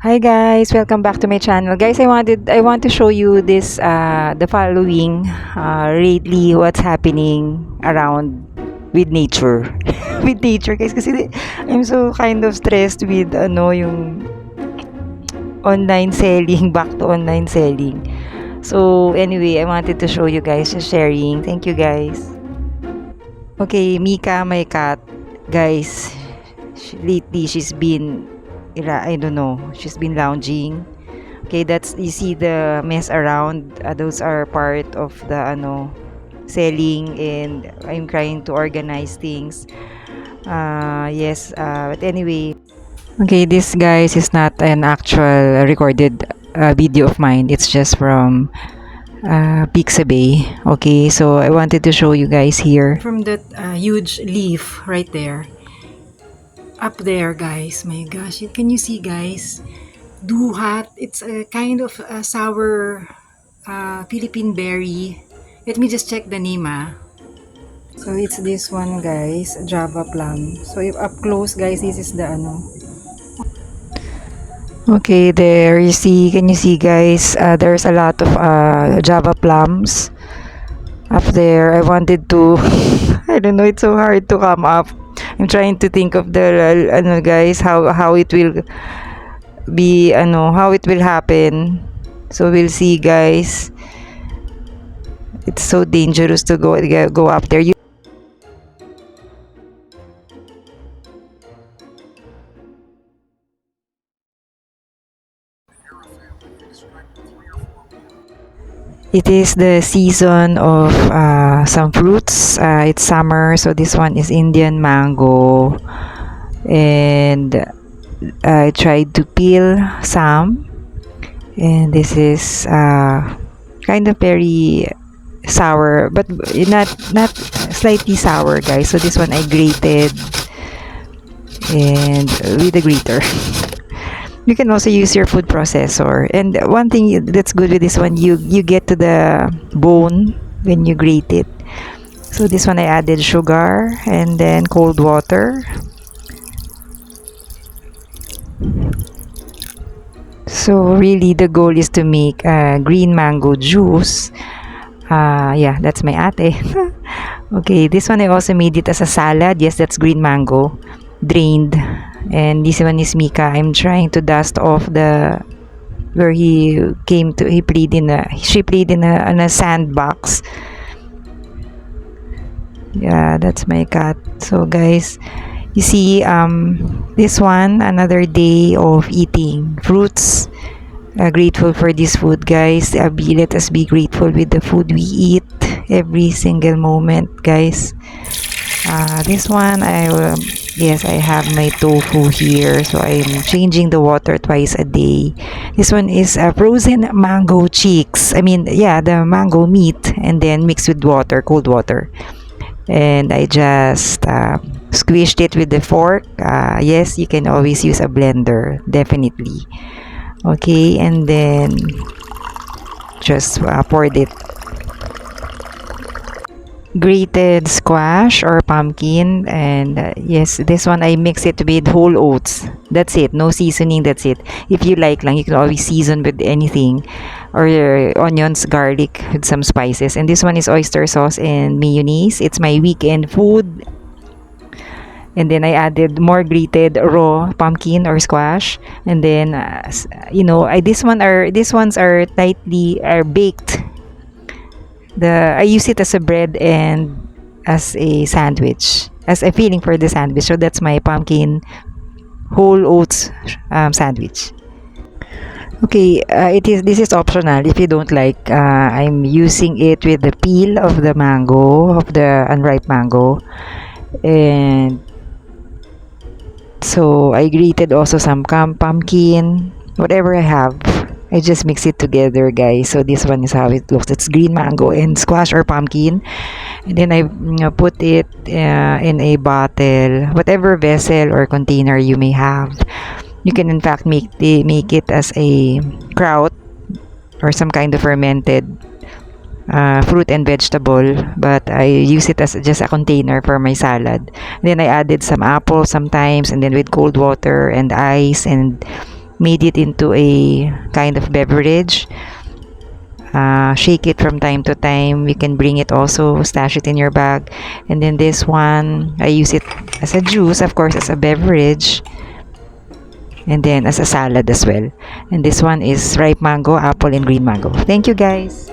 Hi guys, welcome back to my channel. Guys, I want to show you this the following lately what's happening around with nature. With nature guys kasi I'm so kind of stressed with yung online selling, back to online selling. So anyway, I wanted to show you guys, just sharing. Thank you guys. Okay, Mika, my cat, guys, lately she's been I don't know, she's been lounging. Okay, that's you see the mess around. Those are part of the selling, and I'm trying to organize things. Yes, but anyway. Okay, this guys is not an actual recorded video of mine. It's just from Pixabay. Okay, so I wanted to show you guys here. From that huge leaf right there. Up there, guys. My gosh, can you see, guys? Duhat. It's a kind of a sour Philippine berry. Let me just check the name. So it's this one, guys, Java plum. So if up close, guys, this is the Okay, there you see. Can you see, guys? There's a lot of Java plums up there. I wanted to. I don't know. It's so hard to come up. I'm trying to think of the guys, how it will be how it will happen. So we'll see, guys. It's so dangerous to go up there. It is the season of some fruits. It's summer, so this one is Indian mango, and I tried to peel some, and this is kind of very sour, but not slightly sour, guys. So this one I grated, and with a grater. You can also use your food processor, and one thing that's good with this one, you get to the bone when you grate it. So this one I added sugar and then cold water. So really the goal is to make green mango juice. Yeah, that's my ate. Okay, this one I also made it as a salad. Yes, that's green mango drained. And this one is Mika. I'm trying to dust off the where he played in she played in a sandbox. Yeah, that's my cat. So guys, you see this one, another day of eating fruits. Grateful for this food, guys. Let us be grateful with the food we eat every single moment, guys. This one yes, I have my tofu here, so I'm changing the water twice a day. This one is frozen mango cheeks. I mean, yeah, the mango meat, and then mixed with water, cold water, and I just squished it with the fork. Yes, you can always use a blender, definitely. Okay, and then just poured it. Grated squash or pumpkin, and yes, this one I mix it with whole oats. That's it, no seasoning. That's it. If you like lang, you can always season with anything, or onions, garlic with some spices. And this one is oyster sauce and mayonnaise. It's my weekend food. And then I added more grated raw pumpkin or squash, and then these ones are tightly are baked. I use it as a bread and as a sandwich, as a filling for the sandwich. So that's my pumpkin whole oats sandwich. Okay, this is optional if you don't like. I'm using it with the peel of the mango, of the unripe mango, and so I grated also some pumpkin, whatever I have. I just mix it together, guys. So this one is how it looks. It's green mango and squash or pumpkin. And then I put it in a bottle, whatever vessel or container you may have. You can in fact make it as a kraut or some kind of fermented fruit and vegetable, but I use it as just a container for my salad. Then I added some apples sometimes, and then with cold water and ice, and made it into a kind of beverage. Shake it from time to time. You can bring it also, stash it in your bag. And then this one, I use it as a juice, of course, as a beverage. And then as a salad as well. And this one is ripe mango, apple, and green mango. Thank you, guys.